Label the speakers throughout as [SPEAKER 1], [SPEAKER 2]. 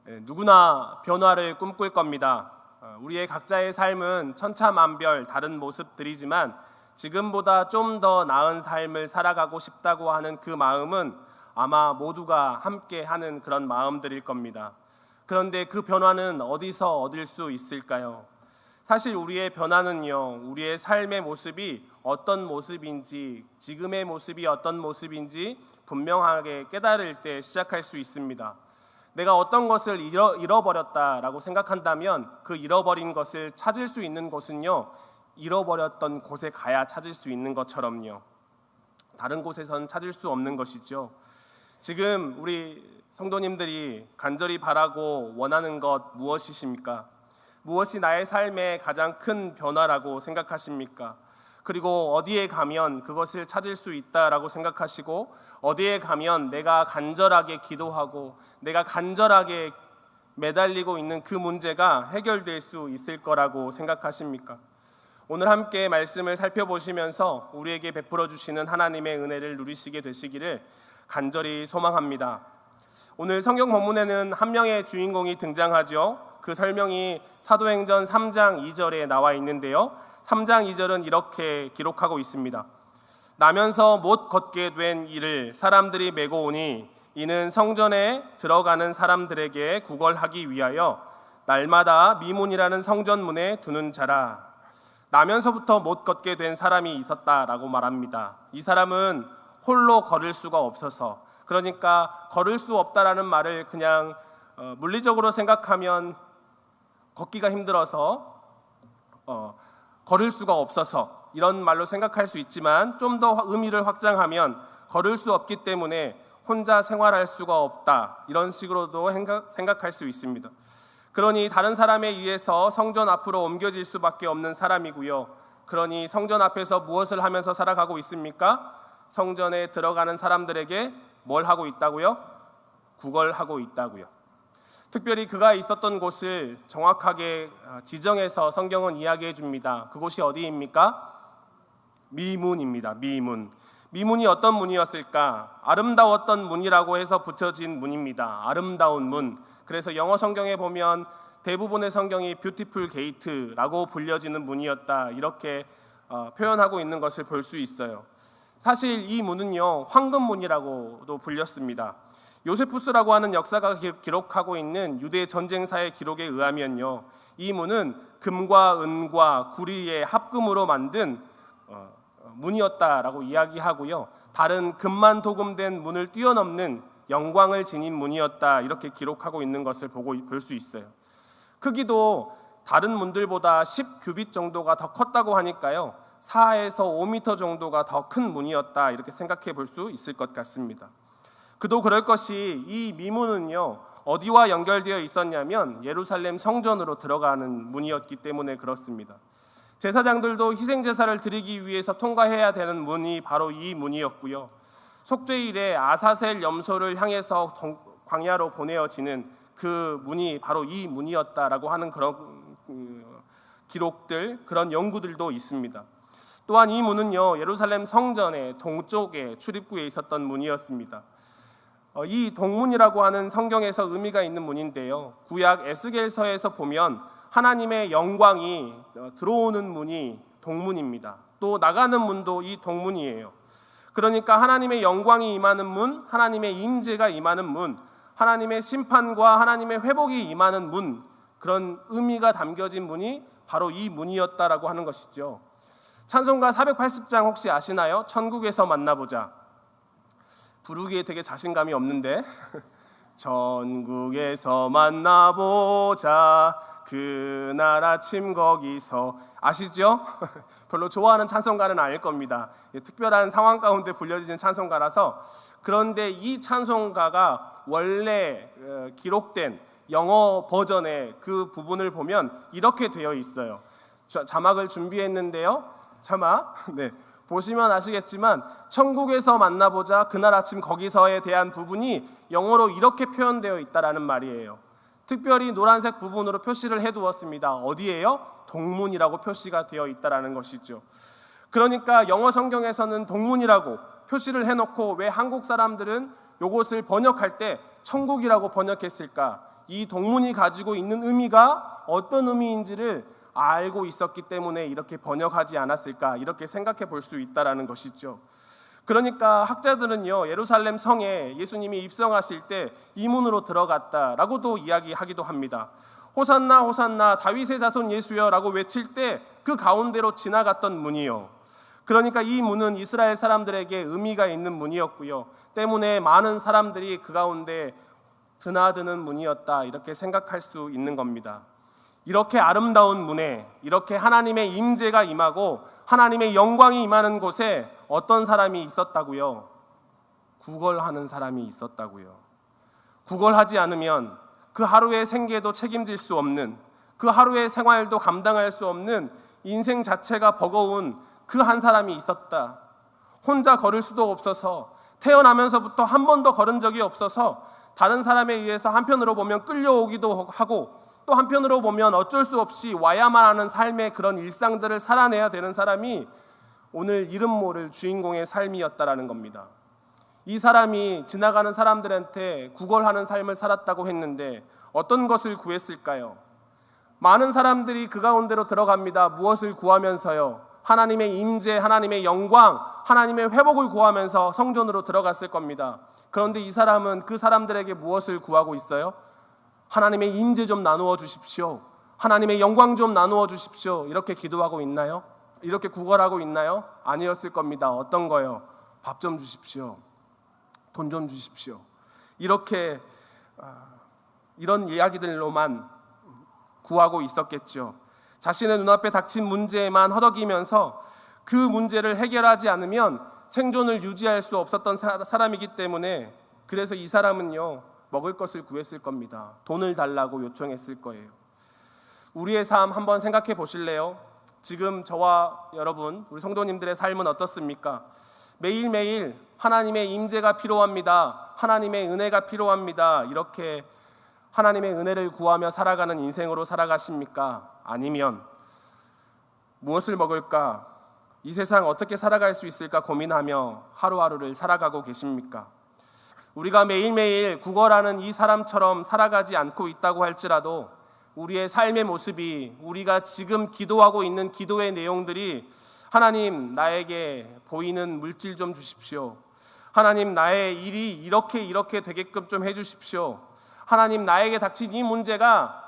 [SPEAKER 1] 누구나 변화를 꿈꿀 겁니다. 우리의 각자의 삶은 천차만별 다른 모습들이지만 지금보다 좀 더 나은 삶을 살아가고 싶다고 하는 그 마음은 아마 모두가 함께 하는 그런 마음들일 겁니다. 그런데 그 변화는 어디서 얻을 수 있을까요? 사실 우리의 변화는요, 우리의 삶의 모습이 어떤 모습인지, 지금의 모습이 어떤 모습인지 분명하게 깨달을 때 시작할 수 있습니다. 내가 어떤 것을 잃어버렸다라고 생각한다면 그 잃어버린 것을 찾을 수 있는 곳은요, 잃어버렸던 곳에 가야 찾을 수 있는 것처럼요, 다른 곳에선 찾을 수 없는 것이죠. 지금 우리 성도님들이 간절히 바라고 원하는 것 무엇이십니까? 무엇이 나의 삶의 가장 큰 변화라고 생각하십니까? 그리고 어디에 가면 그것을 찾을 수 있다라고 생각하시고, 어디에 가면 내가 간절하게 기도하고 내가 간절하게 매달리고 있는 그 문제가 해결될 수 있을 거라고 생각하십니까? 오늘 함께 말씀을 살펴보시면서 우리에게 베풀어 주시는 하나님의 은혜를 누리시게 되시기를 간절히 소망합니다. 오늘 성경 본문에는 한 명의 주인공이 등장하죠. 그 설명이 사도행전 3장 2절에 나와 있는데요, 3장 2절은 이렇게 기록하고 있습니다. 나면서 못 걷게 된 이를 사람들이 메고 오니 이는 성전에 들어가는 사람들에게 구걸하기 위하여 날마다 미문이라는 성전문에 두는 자라. 나면서부터 못 걷게 된 사람이 있었다라고 말합니다. 이 사람은 홀로 걸을 수가 없어서, 그러니까 걸을 수 없다라는 말을 그냥 물리적으로 생각하면 걷기가 힘들어서 걸을 수가 없어서 이런 말로 생각할 수 있지만, 좀 더 의미를 확장하면 걸을 수 없기 때문에 혼자 생활할 수가 없다, 이런 식으로도 생각할 수 있습니다. 그러니 다른 사람에 의해서 성전 앞으로 옮겨질 수밖에 없는 사람이고요. 그러니 성전 앞에서 무엇을 하면서 살아가고 있습니까? 성전에 들어가는 사람들에게 뭘 하고 있다고요? 구걸하고 있다고요. 특별히 그가 있었던 곳을 정확하게 지정해서 성경은 이야기해 줍니다. 그곳이 어디입니까? 미문입니다. 미문. 미문이 어떤 문이었을까? 아름다웠던 문이라고 해서 붙여진 문입니다. 아름다운 문. 그래서 영어 성경에 보면 대부분의 성경이 뷰티풀 게이트라고 불려지는 문이었다, 이렇게 표현하고 있는 것을 볼 수 있어요. 사실 이 문은요, 황금문이라고도 불렸습니다. 요세푸스라고 하는 역사가 기록하고 있는 유대 전쟁사의 기록에 의하면요, 이 문은 금과 은과 구리의 합금으로 만든 문이었다라고 이야기하고요, 다른 금만 도금된 문을 뛰어넘는 영광을 지닌 문이었다, 이렇게 기록하고 있는 것을 볼 수 있어요. 크기도 다른 문들보다 10규빗 정도가 더 컸다고 하니까요, 4에서 5m 정도가 더 큰 문이었다, 이렇게 생각해 볼 수 있을 것 같습니다. 그도 그럴 것이, 이 미문은요, 어디와 연결되어 있었냐면 예루살렘 성전으로 들어가는 문이었기 때문에 그렇습니다. 제사장들도 희생제사를 드리기 위해서 통과해야 되는 문이 바로 이 문이었고요, 속죄일에 아사셀 염소를 향해서 광야로 보내어지는 그 문이 바로 이 문이었다라고 하는 그런 기록들, 그런 연구들도 있습니다. 또한 이 문은요, 예루살렘 성전의 동쪽에 출입구에 있었던 문이었습니다. 이 동문이라고 하는 성경에서 의미가 있는 문인데요, 구약 에스겔서에서 보면 하나님의 영광이 들어오는 문이 동문입니다. 또 나가는 문도 이 동문이에요. 그러니까 하나님의 영광이 임하는 문, 하나님의 임재가 임하는 문, 하나님의 심판과 하나님의 회복이 임하는 문, 그런 의미가 담겨진 문이 바로 이 문이었다라고 하는 것이죠. 찬송가 480장 혹시 아시나요? 천국에서 만나보자. 부르기에 되게 자신감이 없는데 천국에서 만나보자, 그날 아침 거기서, 아시죠? 별로 좋아하는 찬송가는 아닐 겁니다. 특별한 상황 가운데 불려지는 찬송가라서. 그런데 이 찬송가가 원래 기록된 영어 버전의 그 부분을 보면 이렇게 되어 있어요. 자막을 준비했는데요, 자막 보시면 아시겠지만 천국에서 만나보자, 그날 아침 거기서에 대한 부분이 영어로 이렇게 표현되어 있다라는 말이에요. 특별히 노란색 부분으로 표시를 해두었습니다. 어디예요? 동문이라고 표시가 되어 있다라는 것이죠. 그러니까 영어 성경에서는 동문이라고 표시를 해놓고 왜 한국 사람들은 이곳을 번역할 때 천국이라고 번역했을까? 이 동문이 가지고 있는 의미가 어떤 의미인지를 알고 있었기 때문에 이렇게 번역하지 않았을까, 이렇게 생각해 볼 수 있다라는 것이죠. 그러니까 학자들은요, 예루살렘 성에 예수님이 입성하실 때 이 문으로 들어갔다라고도 이야기하기도 합니다. 호산나 호산나 다윗의 자손 예수여 라고 외칠 때 그 가운데로 지나갔던 문이요. 그러니까 이 문은 이스라엘 사람들에게 의미가 있는 문이었고요, 때문에 많은 사람들이 그 가운데 드나드는 문이었다, 이렇게 생각할 수 있는 겁니다. 이렇게 아름다운 문에 이렇게 하나님의 임재가 임하고 하나님의 영광이 임하는 곳에 어떤 사람이 있었다고요? 구걸하는 사람이 있었다고요. 구걸하지 않으면 그 하루의 생계도 책임질 수 없는, 그 하루의 생활도 감당할 수 없는 인생 자체가 버거운 그 한 사람이 있었다. 혼자 걸을 수도 없어서, 태어나면서부터 한 번도 걸은 적이 없어서 다른 사람에 의해서 한편으로 보면 끌려오기도 하고 또 한편으로 보면 어쩔 수 없이 와야만 하는 삶의 그런 일상들을 살아내야 되는 사람이 오늘 이름 모를 주인공의 삶이었다라는 겁니다. 이 사람이 지나가는 사람들한테 구걸하는 삶을 살았다고 했는데 어떤 것을 구했을까요? 많은 사람들이 그 가운데로 들어갑니다. 무엇을 구하면서요? 하나님의 임재, 하나님의 영광, 하나님의 회복을 구하면서 성전으로 들어갔을 겁니다. 그런데 이 사람은 그 사람들에게 무엇을 구하고 있어요? 하나님의 임재 좀 나누어 주십시오. 하나님의 영광 좀 나누어 주십시오. 이렇게 기도하고 있나요? 이렇게 구걸하고 있나요? 아니었을 겁니다. 어떤 거요? 밥 좀 주십시오. 돈 좀 주십시오. 이렇게 이런 이야기들로만 구하고 있었겠죠. 자신의 눈앞에 닥친 문제에만 허덕이면서 그 문제를 해결하지 않으면 생존을 유지할 수 없었던 사람이기 때문에, 그래서 이 사람은요, 먹을 것을 구했을 겁니다. 돈을 달라고 요청했을 거예요. 우리의 삶 한번 생각해 보실래요? 지금 저와 여러분, 우리 성도님들의 삶은 어떻습니까? 매일매일 하나님의 임재가 필요합니다. 하나님의 은혜가 필요합니다. 이렇게 하나님의 은혜를 구하며 살아가는 인생으로 살아가십니까? 아니면 무엇을 먹을까? 이 세상 어떻게 살아갈 수 있을까 고민하며 하루하루를 살아가고 계십니까? 우리가 매일매일 구걸하는 이 사람처럼 살아가지 않고 있다고 할지라도 우리의 삶의 모습이, 우리가 지금 기도하고 있는 기도의 내용들이 하나님, 나에게 보이는 물질 좀 주십시오. 하나님, 나의 일이 이렇게 되게끔 좀 해주십시오. 하나님, 나에게 닥친 이 문제가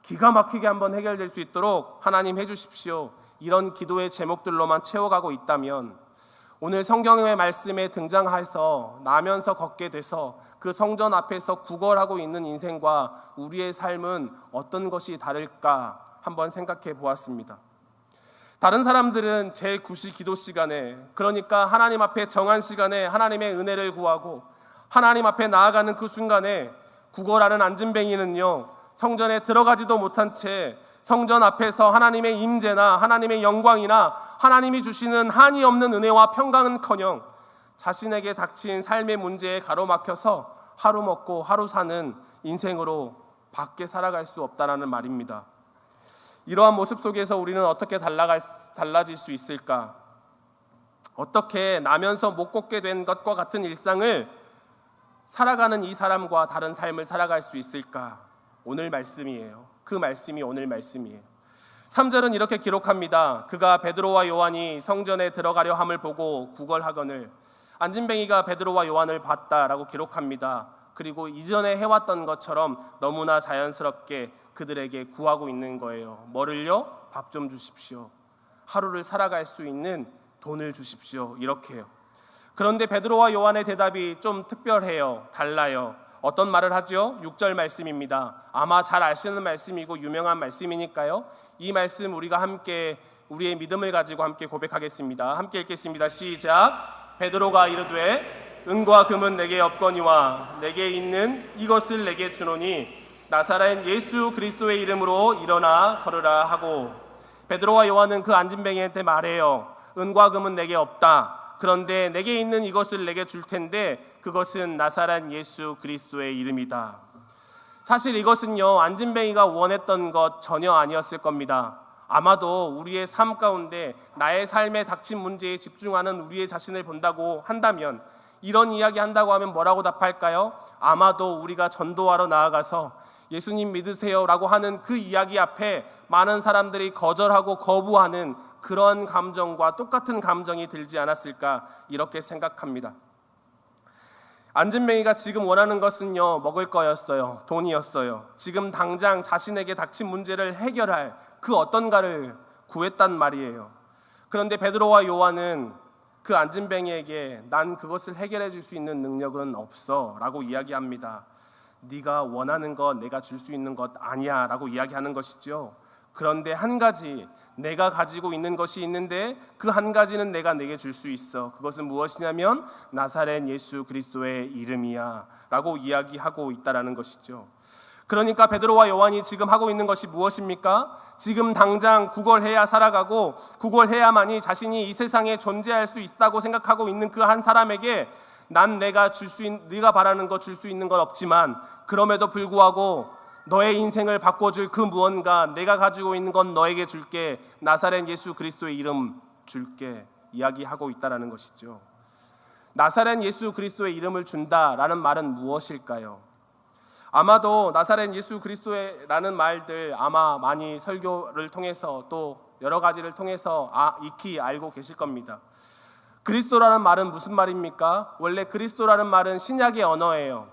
[SPEAKER 1] 기가 막히게 한번 해결될 수 있도록 하나님 해주십시오. 이런 기도의 제목들로만 채워가고 있다면 오늘 성경의 말씀에 등장해서 나면서 걷게 돼서 그 성전 앞에서 구걸하고 있는 인생과 우리의 삶은 어떤 것이 다를까 한번 생각해 보았습니다. 다른 사람들은 제9시 기도 시간에, 그러니까 하나님 앞에 정한 시간에 하나님의 은혜를 구하고 하나님 앞에 나아가는 그 순간에, 구걸하는 안진뱅이는요, 성전에 들어가지도 못한 채 성전 앞에서 하나님의 임재나 하나님의 영광이나 하나님이 주시는 한이 없는 은혜와 평강은커녕 자신에게 닥친 삶의 문제에 가로막혀서 하루 먹고 하루 사는 인생으로 밖에 살아갈 수 없다라는 말입니다. 이러한 모습 속에서 우리는 어떻게 달라질 수 있을까? 어떻게 나면서 못 걷게 된 것과 같은 일상을 살아가는 이 사람과 다른 삶을 살아갈 수 있을까? 오늘 말씀이에요. 그 말씀이 오늘 말씀이에요. 3절은 이렇게 기록합니다. 그가 베드로와 요한이 성전에 들어가려 함을 보고 구걸하거늘, 안진뱅이가 베드로와 요한을 봤다라고 기록합니다. 그리고 이전에 해왔던 것처럼 너무나 자연스럽게 그들에게 구하고 있는 거예요. 뭐를요? 밥 좀 주십시오. 하루를 살아갈 수 있는 돈을 주십시오. 이렇게요. 그런데 베드로와 요한의 대답이 좀 특별해요. 달라요. 어떤 말을 하죠? 6절 말씀입니다. 아마 잘 아시는 말씀이고 유명한 말씀이니까요. 이 말씀 우리가 함께 우리의 믿음을 가지고 함께 고백하겠습니다. 함께 읽겠습니다. 시작. 베드로가 이르되 은과 금은 내게 없거니와 내게 있는 이것을 내게 주노니 나사렛 예수 그리스도의 이름으로 일어나 걸으라 하고, 베드로와 요한은 그 안진뱅이한테 말해요. 은과 금은 내게 없다. 그런데 내게 있는 이것을 내게 줄 텐데 그것은 나사렛 예수 그리스도의 이름이다. 사실 이것은요, 안진뱅이가 원했던 것 전혀 아니었을 겁니다. 아마도 우리의 삶 가운데 나의 삶에 닥친 문제에 집중하는 우리의 자신을 본다고 한다면, 이런 이야기 한다고 하면 뭐라고 답할까요? 아마도 우리가 전도하러 나아가서 예수님 믿으세요라고 하는 그 이야기 앞에 많은 사람들이 거절하고 거부하는 그런 감정과 똑같은 감정이 들지 않았을까 이렇게 생각합니다. 안진뱅이가 지금 원하는 것은요, 먹을 거였어요. 돈이었어요. 지금 당장 자신에게 닥친 문제를 해결할 그 어떤가를 구했단 말이에요. 그런데 베드로와 요한은 그 안진뱅이에게 난 그것을 해결해 줄 수 있는 능력은 없어 라고 이야기합니다. 네가 원하는 것 내가 줄 수 있는 것 아니야 라고 이야기하는 것이죠. 그런데 한 가지 내가 가지고 있는 것이 있는데 그 한 가지는 내가 내게 줄 수 있어. 그것은 무엇이냐면 나사렛 예수 그리스도의 이름이야 라고 이야기하고 있다라는 것이죠. 그러니까 베드로와 요한이 지금 하고 있는 것이 무엇입니까? 지금 당장 구걸해야 살아가고 구걸해야만이 자신이 이 세상에 존재할 수 있다고 생각하고 있는 그 한 사람에게 난 네가 바라는 거 줄 수 있는 건 없지만 그럼에도 불구하고 너의 인생을 바꿔줄 그 무언가 내가 가지고 있는 건 너에게 줄게. 나사렛 예수 그리스도의 이름 줄게 이야기하고 있다라는 것이죠. 나사렛 예수 그리스도의 이름을 준다라는 말은 무엇일까요? 아마도 나사렛 예수 그리스도라는 말들 아마 많이 설교를 통해서 또 여러 가지를 통해서 익히 알고 계실 겁니다. 그리스도라는 말은 무슨 말입니까? 원래 그리스도라는 말은 신약의 언어예요.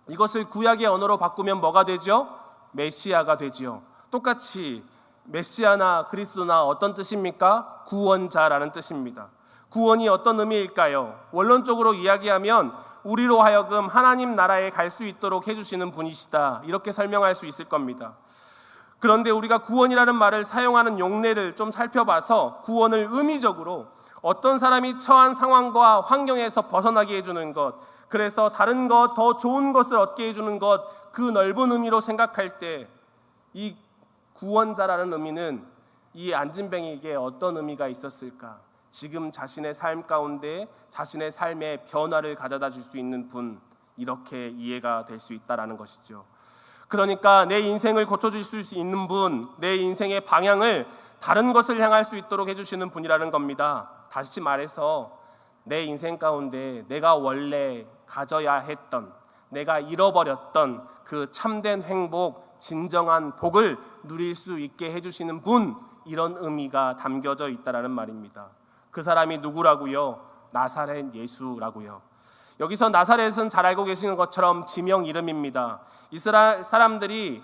[SPEAKER 1] 이것을 구약의 언어로 바꾸면 뭐가 되죠? 메시아가 되지요. 똑같이 메시아나 그리스도나 어떤 뜻입니까? 구원자라는 뜻입니다. 구원이 어떤 의미일까요? 원론적으로 이야기하면 우리로 하여금 하나님 나라에 갈 수 있도록 해주시는 분이시다 이렇게 설명할 수 있을 겁니다. 그런데 우리가 구원이라는 말을 사용하는 용례를 좀 살펴봐서 구원을 의미적으로 어떤 사람이 처한 상황과 환경에서 벗어나게 해주는 것, 그래서 다른 것, 더 좋은 것을 얻게 해주는 것, 그 넓은 의미로 생각할 때 이 구원자라는 의미는 이 안진뱅이에게 어떤 의미가 있었을까? 지금 자신의 삶 가운데 자신의 삶의 변화를 가져다 줄 수 있는 분, 이렇게 이해가 될 수 있다라는 것이죠. 그러니까 내 인생을 고쳐줄 수 있는 분, 내 인생의 방향을 다른 것을 향할 수 있도록 해주시는 분이라는 겁니다. 다시 말해서 내 인생 가운데 내가 원래 가져야 했던, 내가 잃어버렸던 그 참된 행복, 진정한 복을 누릴 수 있게 해주시는 분, 이런 의미가 담겨져 있다라는 말입니다. 그 사람이 누구라고요? 나사렛 예수라고요. 여기서 나사렛은 잘 알고 계시는 것처럼 지명 이름입니다. 이스라엘 사람들이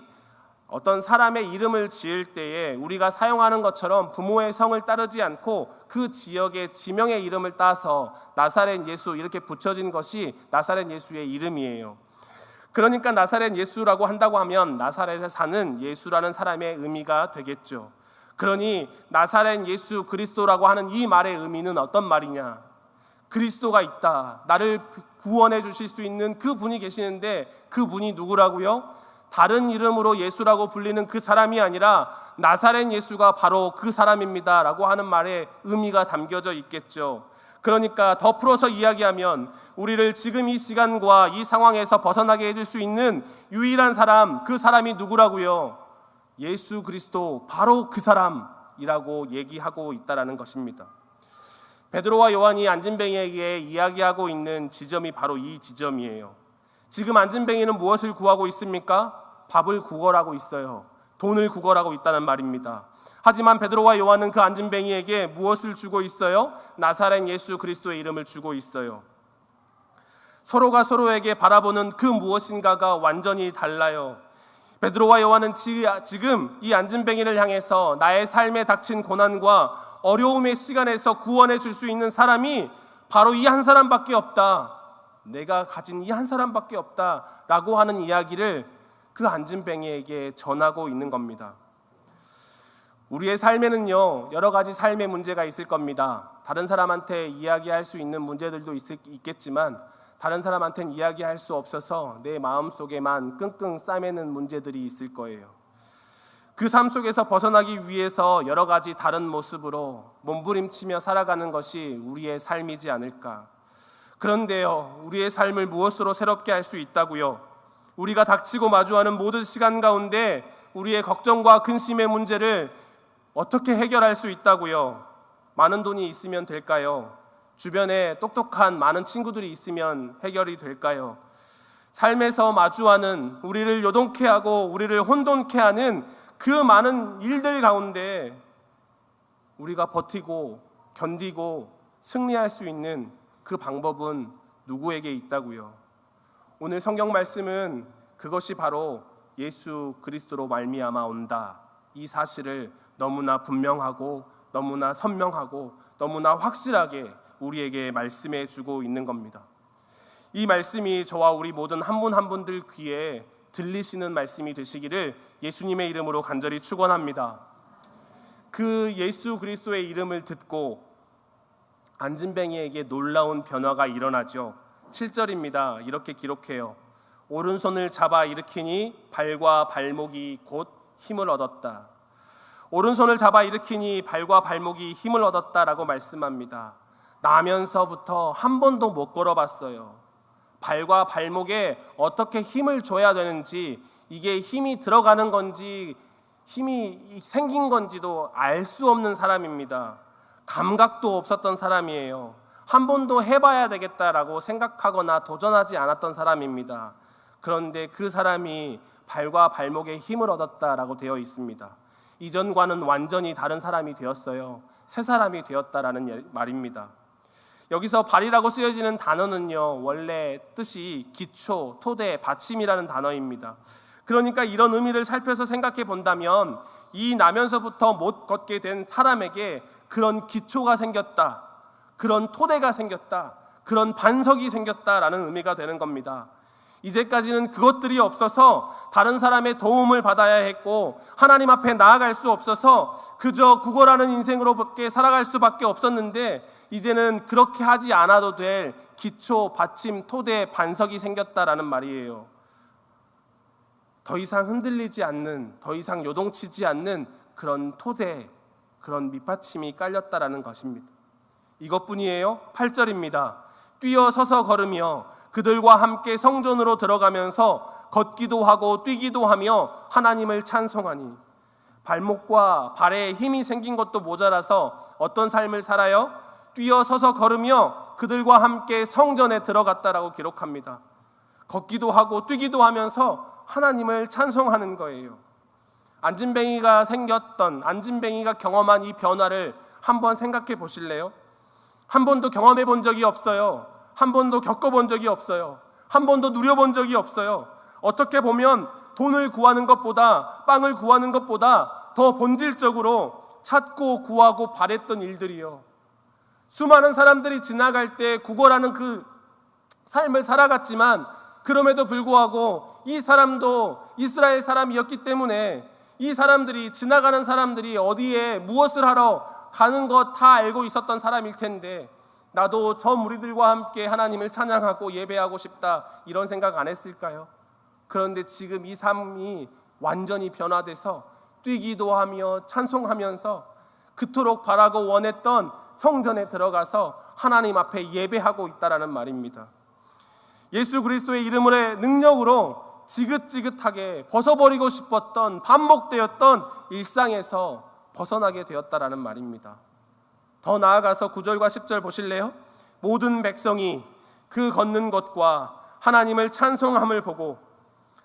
[SPEAKER 1] 어떤 사람의 이름을 지을 때에 우리가 사용하는 것처럼 부모의 성을 따르지 않고 그 지역의 지명의 이름을 따서 나사렛 예수 이렇게 붙여진 것이 나사렛 예수의 이름이에요. 그러니까 나사렛 예수라고 한다고 하면 나사렛에 사는 예수라는 사람의 의미가 되겠죠. 그러니 나사렛 예수 그리스도라고 하는 이 말의 의미는 어떤 말이냐? 그리스도가 있다. 나를 구원해 주실 수 있는 그 분이 계시는데 그 분이 누구라고요? 다른 이름으로 예수라고 불리는 그 사람이 아니라 나사렛 예수가 바로 그 사람입니다 라고 하는 말에 의미가 담겨져 있겠죠. 그러니까 더 풀어서 이야기하면 우리를 지금 이 시간과 이 상황에서 벗어나게 해줄 수 있는 유일한 사람, 그 사람이 누구라고요? 예수 그리스도, 바로 그 사람이라고 얘기하고 있다는 것입니다. 베드로와 요한이 안진뱅이에게 이야기하고 있는 지점이 바로 이 지점이에요. 지금 안진뱅이는 무엇을 구하고 있습니까? 밥을 구걸하고 있어요. 돈을 구걸하고 있다는 말입니다. 하지만 베드로와 요한은 그 안진뱅이에게 무엇을 주고 있어요? 나사렛 예수 그리스도의 이름을 주고 있어요. 서로가 서로에게 바라보는 그 무엇인가가 완전히 달라요. 베드로와 요한은 지금 이 안진뱅이를 향해서 나의 삶에 닥친 고난과 어려움의 시간에서 구원해 줄 수 있는 사람이 바로 이 한 사람밖에 없다. 내가 가진 이 한 사람밖에 없다라고 하는 이야기를 그 안진뱅이에게 전하고 있는 겁니다. 우리의 삶에는요, 여러 가지 삶의 문제가 있을 겁니다. 다른 사람한테 이야기할 수 있는 문제들도 있겠지만 다른 사람한테는 이야기할 수 없어서 내 마음속에만 끙끙 싸매는 문제들이 있을 거예요. 그 삶 속에서 벗어나기 위해서 여러 가지 다른 모습으로 몸부림치며 살아가는 것이 우리의 삶이지 않을까. 그런데요, 우리의 삶을 무엇으로 새롭게 할 수 있다고요? 우리가 닥치고 마주하는 모든 시간 가운데 우리의 걱정과 근심의 문제를 어떻게 해결할 수 있다고요? 많은 돈이 있으면 될까요? 주변에 똑똑한 많은 친구들이 있으면 해결이 될까요? 삶에서 마주하는, 우리를 요동케 하고 우리를 혼돈케 하는 그 많은 일들 가운데 우리가 버티고 견디고 승리할 수 있는 그 방법은 누구에게 있다고요? 오늘 성경 말씀은 그것이 바로 예수 그리스도로 말미암아 온다, 이 사실을 너무나 분명하고 너무나 선명하고 너무나 확실하게 우리에게 말씀해 주고 있는 겁니다. 이 말씀이 저와 우리 모든 한 분 한 분들 귀에 들리시는 말씀이 되시기를 예수님의 이름으로 간절히 축원합니다. 그 예수 그리스도의 이름을 듣고 안진뱅이에게 놀라운 변화가 일어나죠. 7절입니다. 이렇게 기록해요. 오른손을 잡아 일으키니 발과 발목이 곧 힘을 얻었다. 오른손을 잡아 일으키니 발과 발목이 힘을 얻었다라고 말씀합니다. 나면서부터 한 번도 못 걸어봤어요. 발과 발목에 어떻게 힘을 줘야 되는지, 이게 힘이 들어가는 건지 힘이 생긴 건지도 알 수 없는 사람입니다. 감각도 없었던 사람이에요. 한 번도 해봐야 되겠다라고 생각하거나 도전하지 않았던 사람입니다. 그런데 그 사람이 발과 발목에 힘을 얻었다라고 되어 있습니다. 이전과는 완전히 다른 사람이 되었어요. 새 사람이 되었다라는 말입니다. 여기서 발이라고 쓰여지는 단어는요, 원래 뜻이 기초, 토대, 받침이라는 단어입니다. 그러니까 이런 의미를 살펴서 생각해 본다면 이 나면서부터 못 걷게 된 사람에게 그런 기초가 생겼다, 그런 토대가 생겼다, 그런 반석이 생겼다라는 의미가 되는 겁니다. 이제까지는 그것들이 없어서 다른 사람의 도움을 받아야 했고 하나님 앞에 나아갈 수 없어서 그저 구걸하는 인생으로밖에 살아갈 수밖에 없었는데, 이제는 그렇게 하지 않아도 될 기초, 받침, 토대, 반석이 생겼다라는 말이에요. 더 이상 흔들리지 않는, 더 이상 요동치지 않는 그런 토대, 그런 밑받침이 깔렸다라는 것입니다. 이것뿐이에요? 8절입니다. 뛰어 서서 걸으며 그들과 함께 성전으로 들어가면서 걷기도 하고 뛰기도 하며 하나님을 찬송하니. 발목과 발에 힘이 생긴 것도 모자라서 어떤 삶을 살아요? 뛰어 서서 걸으며 그들과 함께 성전에 들어갔다라고 기록합니다. 걷기도 하고 뛰기도 하면서 하나님을 찬송하는 거예요. 안진뱅이가 경험한 이 변화를 한번 생각해 보실래요? 한 번도 경험해 본 적이 없어요. 한 번도 겪어본 적이 없어요. 한 번도 누려본 적이 없어요. 어떻게 보면 돈을 구하는 것보다, 빵을 구하는 것보다 더 본질적으로 찾고 구하고 바랬던 일들이요. 수많은 사람들이 지나갈 때 구걸하는 그 삶을 살아갔지만, 그럼에도 불구하고 이 사람도 이스라엘 사람이었기 때문에 이 사람들이, 지나가는 사람들이 어디에 무엇을 하러 가는 것 다 알고 있었던 사람일 텐데, 나도 저 무리들과 함께 하나님을 찬양하고 예배하고 싶다, 이런 생각 안 했을까요? 그런데 지금 이 삶이 완전히 변화돼서 뛰기도 하며 찬송하면서 그토록 바라고 원했던 성전에 들어가서 하나님 앞에 예배하고 있다라는 말입니다. 예수 그리스도의 이름의 능력으로 지긋지긋하게 벗어버리고 싶었던, 반복되었던 일상에서 벗어나게 되었다라는 말입니다. 더 나아가서 9절과 10절 보실래요? 모든 백성이 그 걷는 것과 하나님을 찬송함을 보고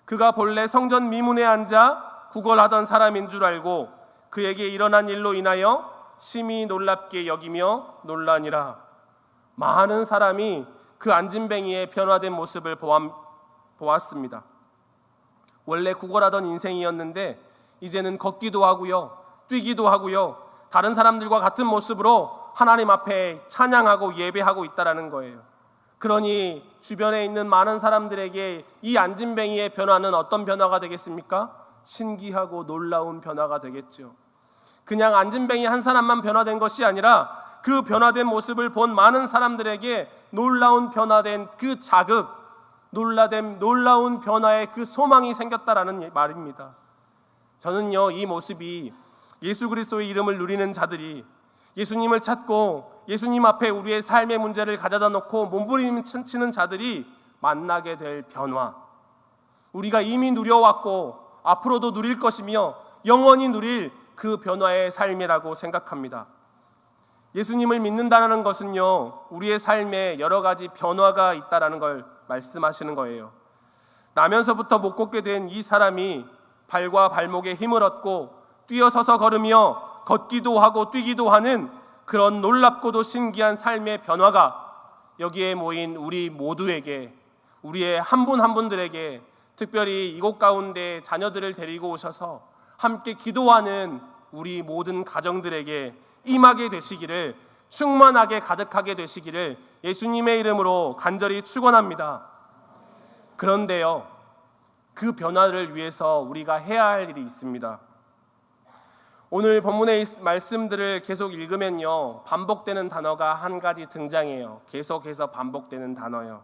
[SPEAKER 1] 그가 본래 성전 미문에 앉아 구걸하던 사람인 줄 알고 그에게 일어난 일로 인하여 심히 놀랍게 여기며 놀라니라. 많은 사람이 그 안진뱅이의 변화된 모습을 보았습니다. 원래 구걸하던 인생이었는데 이제는 걷기도 하고요, 뛰기도 하고요, 다른 사람들과 같은 모습으로 하나님 앞에 찬양하고 예배하고 있다라는 거예요. 그러니 주변에 있는 많은 사람들에게 이 안진뱅이의 변화는 어떤 변화가 되겠습니까? 신기하고 놀라운 변화가 되겠죠. 그냥 안진뱅이 한 사람만 변화된 것이 아니라 그 변화된 모습을 본 많은 사람들에게 놀라운 변화된 그 자극, 놀라운 변화의 그 소망이 생겼다라는 말입니다. 저는요, 이 모습이 예수 그리스도의 이름을 누리는 자들이 예수님을 찾고 예수님 앞에 우리의 삶의 문제를 가져다 놓고 몸부림치는 자들이 만나게 될 변화, 우리가 이미 누려왔고 앞으로도 누릴 것이며 영원히 누릴 그 변화의 삶이라고 생각합니다. 예수님을 믿는다는 것은요, 우리의 삶에 여러 가지 변화가 있다라는 걸 말씀하시는 거예요. 나면서부터 못 걷게 된 이 사람이 발과 발목에 힘을 얻고 뛰어서서 걸으며 걷기도 하고 뛰기도 하는 그런 놀랍고도 신기한 삶의 변화가 여기에 모인 우리 모두에게, 우리의 한 분 한 분들에게, 특별히 이곳 가운데 자녀들을 데리고 오셔서 함께 기도하는 우리 모든 가정들에게 임하게 되시기를, 충만하게 가득하게 되시기를 예수님의 이름으로 간절히 축원합니다. 그런데요, 그 변화를 위해서 우리가 해야 할 일이 있습니다. 오늘 본문의 말씀들을 계속 읽으면요, 반복되는 단어가 한 가지 등장해요. 계속해서 반복되는 단어요.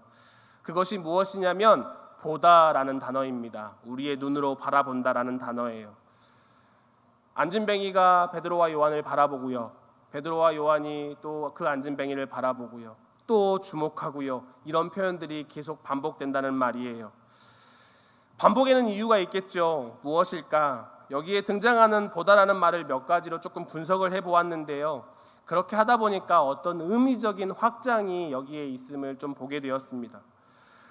[SPEAKER 1] 그것이 무엇이냐면 보다라는 단어입니다. 우리의 눈으로 바라본다라는 단어예요. 안진뱅이가 베드로와 요한을 바라보고요, 베드로와 요한이 또 그 안진뱅이를 바라보고요, 또 주목하고요, 이런 표현들이 계속 반복된다는 말이에요. 반복에는 이유가 있겠죠. 무엇일까? 여기에 등장하는 보다라는 말을 몇 가지로 조금 분석을 해보았는데요, 그렇게 하다 보니까 어떤 의미적인 확장이 여기에 있음을 좀 보게 되었습니다.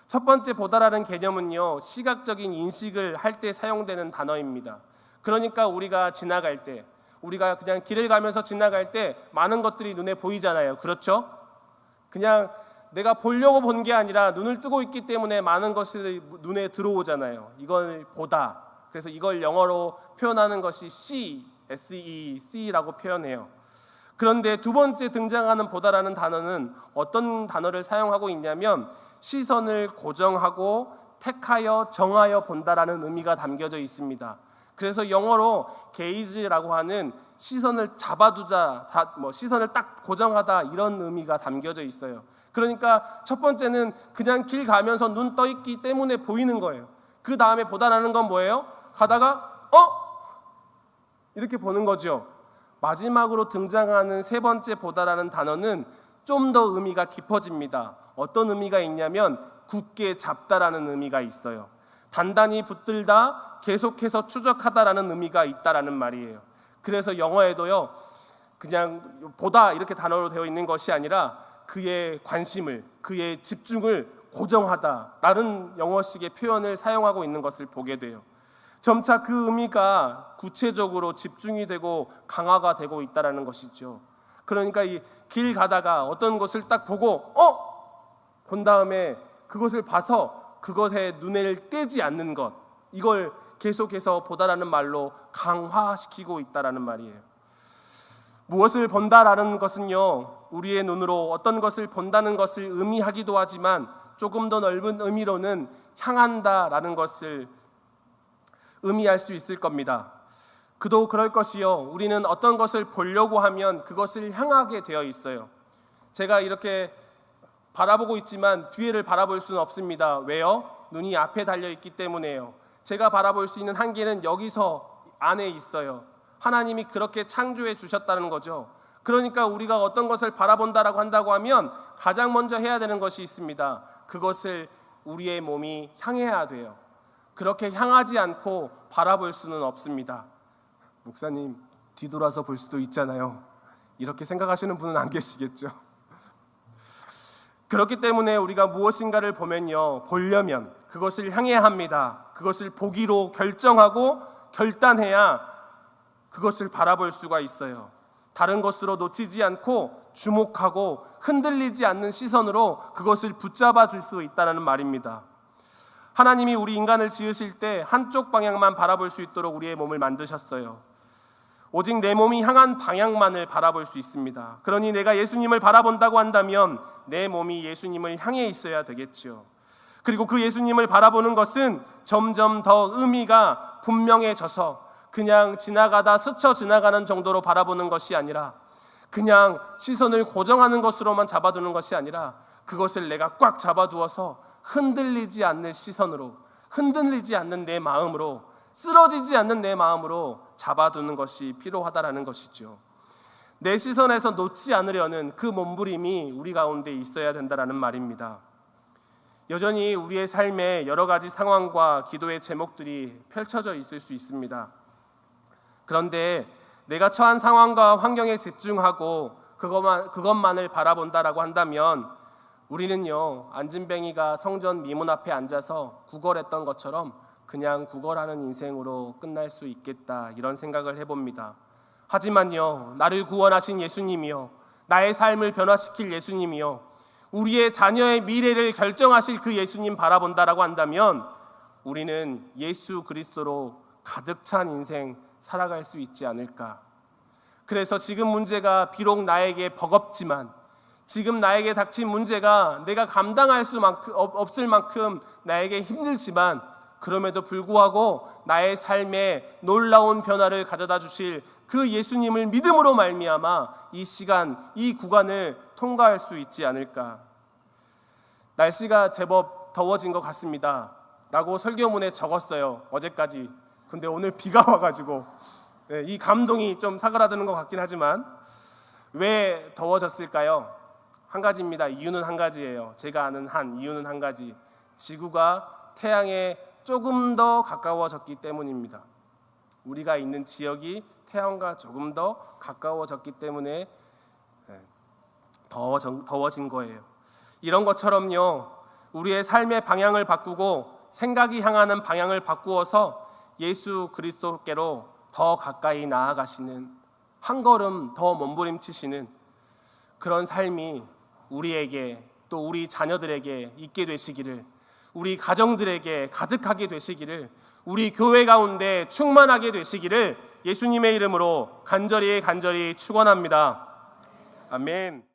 [SPEAKER 1] 첫 번째, 보다라는 개념은요, 시각적인 인식을 할 때 사용되는 단어입니다. 그러니까 우리가 지나갈 때, 우리가 그냥 길을 가면서 지나갈 때 많은 것들이 눈에 보이잖아요. 그렇죠? 그냥 내가 보려고 본 게 아니라 눈을 뜨고 있기 때문에 많은 것이 눈에 들어오잖아요. 이걸 보다. 그래서 이걸 영어로 표현하는 것이 See라고 표현해요. 그런데 두 번째 등장하는 보다라는 단어는 어떤 단어를 사용하고 있냐면 시선을 고정하고 택하여 정하여 본다라는 의미가 담겨져 있습니다. 그래서 영어로 gaze라고 하는 시선을 잡아두자, 시선을 딱 고정하다, 이런 의미가 담겨져 있어요. 그러니까 첫 번째는 그냥 길 가면서 눈 떠 있기 때문에 보이는 거예요. 그 다음에 보다라는 건 뭐예요? 가다가 이렇게 보는 거죠. 마지막으로 등장하는 세 번째 보다라는 단어는 좀 더 의미가 깊어집니다. 어떤 의미가 있냐면 굳게 잡다라는 의미가 있어요. 단단히 붙들다, 계속해서 추적하다라는 의미가 있다라는 말이에요. 그래서 영어에도요, 그냥 보다 이렇게 단어로 되어 있는 것이 아니라 그의 관심을, 그의 집중을 고정하다라는 영어식의 표현을 사용하고 있는 것을 보게 돼요. 점차 그 의미가 구체적으로 집중이 되고 강화가 되고 있다라는 것이죠. 그러니까 이 길 가다가 어떤 것을 딱 보고 본 다음에 그것을 봐서 그것에 눈을 떼지 않는 것, 이걸 계속해서 보다라는 말로 강화시키고 있다라는 말이에요. 무엇을 본다라는 것은요, 우리의 눈으로 어떤 것을 본다는 것을 의미하기도 하지만 조금 더 넓은 의미로는 향한다라는 것을 의미할 수 있을 겁니다. 그도 그럴 것이요, 우리는 어떤 것을 보려고 하면 그것을 향하게 되어 있어요. 제가 이렇게 바라보고 있지만 뒤를 바라볼 수는 없습니다. 왜요? 눈이 앞에 달려있기 때문에요. 제가 바라볼 수 있는 한계는 여기서 안에 있어요. 하나님이 그렇게 창조해 주셨다는 거죠. 그러니까 우리가 어떤 것을 바라본다라고 한다고 하면 가장 먼저 해야 되는 것이 있습니다. 그것을 우리의 몸이 향해야 돼요. 그렇게 향하지 않고 바라볼 수는 없습니다. 목사님, 뒤돌아서 볼 수도 있잖아요. 이렇게 생각하시는 분은 안 계시겠죠. 그렇기 때문에 우리가 무엇인가를 보려면 그것을 향해야 합니다. 그것을 보기로 결정하고 결단해야 그것을 바라볼 수가 있어요. 다른 것으로 놓치지 않고 주목하고 흔들리지 않는 시선으로 그것을 붙잡아 줄 수 있다는 말입니다. 하나님이 우리 인간을 지으실 때 한쪽 방향만 바라볼 수 있도록 우리의 몸을 만드셨어요. 오직 내 몸이 향한 방향만을 바라볼 수 있습니다. 그러니 내가 예수님을 바라본다고 한다면 내 몸이 예수님을 향해 있어야 되겠죠. 그리고 그 예수님을 바라보는 것은 점점 더 의미가 분명해져서 그냥 지나가다 스쳐 지나가는 정도로 바라보는 것이 아니라, 그냥 시선을 고정하는 것으로만 잡아두는 것이 아니라 그것을 내가 꽉 잡아두어서 흔들리지 않는 시선으로, 흔들리지 않는 내 마음으로, 쓰러지지 않는 내 마음으로 잡아두는 것이 필요하다라는 것이죠. 내 시선에서 놓지 않으려는 그 몸부림이 우리 가운데 있어야 된다라는 말입니다. 여전히 우리의 삶에 여러 가지 상황과 기도의 제목들이 펼쳐져 있을 수 있습니다. 그런데 내가 처한 상황과 환경에 집중하고 그것만을 바라본다라고 한다면 우리는요, 안진뱅이가 성전 미문 앞에 앉아서 구걸했던 것처럼 그냥 구걸하는 인생으로 끝날 수 있겠다, 이런 생각을 해봅니다. 하지만요, 나를 구원하신 예수님이요, 나의 삶을 변화시킬 예수님이요, 우리의 자녀의 미래를 결정하실 그 예수님 바라본다라고 한다면 우리는 예수 그리스도로 가득 찬 인생 살아갈 수 있지 않을까. 그래서 지금 문제가 비록 나에게 버겁지만, 지금 나에게 닥친 문제가 내가 감당할 수 없을 만큼 나에게 힘들지만, 그럼에도 불구하고 나의 삶에 놀라운 변화를 가져다 주실 그 예수님을 믿음으로 말미암아 이 시간, 이 구간을 통과할 수 있지 않을까. 날씨가 제법 더워진 것 같습니다 라고 설교문에 적었어요, 어제까지. 근데 오늘 비가 와가지고 이 감동이 좀 사그라드는 것 같긴 하지만, 왜 더워졌을까요? 한 가지입니다. 이유는 한 가지예요. 제가 아는 이유는 한 가지. 지구가 태양에 조금 더 가까워졌기 때문입니다. 우리가 있는 지역이 태양과 조금 더 가까워졌기 때문에 더워진 거예요. 이런 것처럼요, 우리의 삶의 방향을 바꾸고 생각이 향하는 방향을 바꾸어서 예수 그리스도께로 더 가까이 나아가시는, 한 걸음 더 몸부림치시는 그런 삶이 우리에게, 또 우리 자녀들에게 있게 되시기를, 우리 가정들에게 가득하게 되시기를, 우리 교회 가운데 충만하게 되시기를 예수님의 이름으로 간절히 축원합니다. 아멘.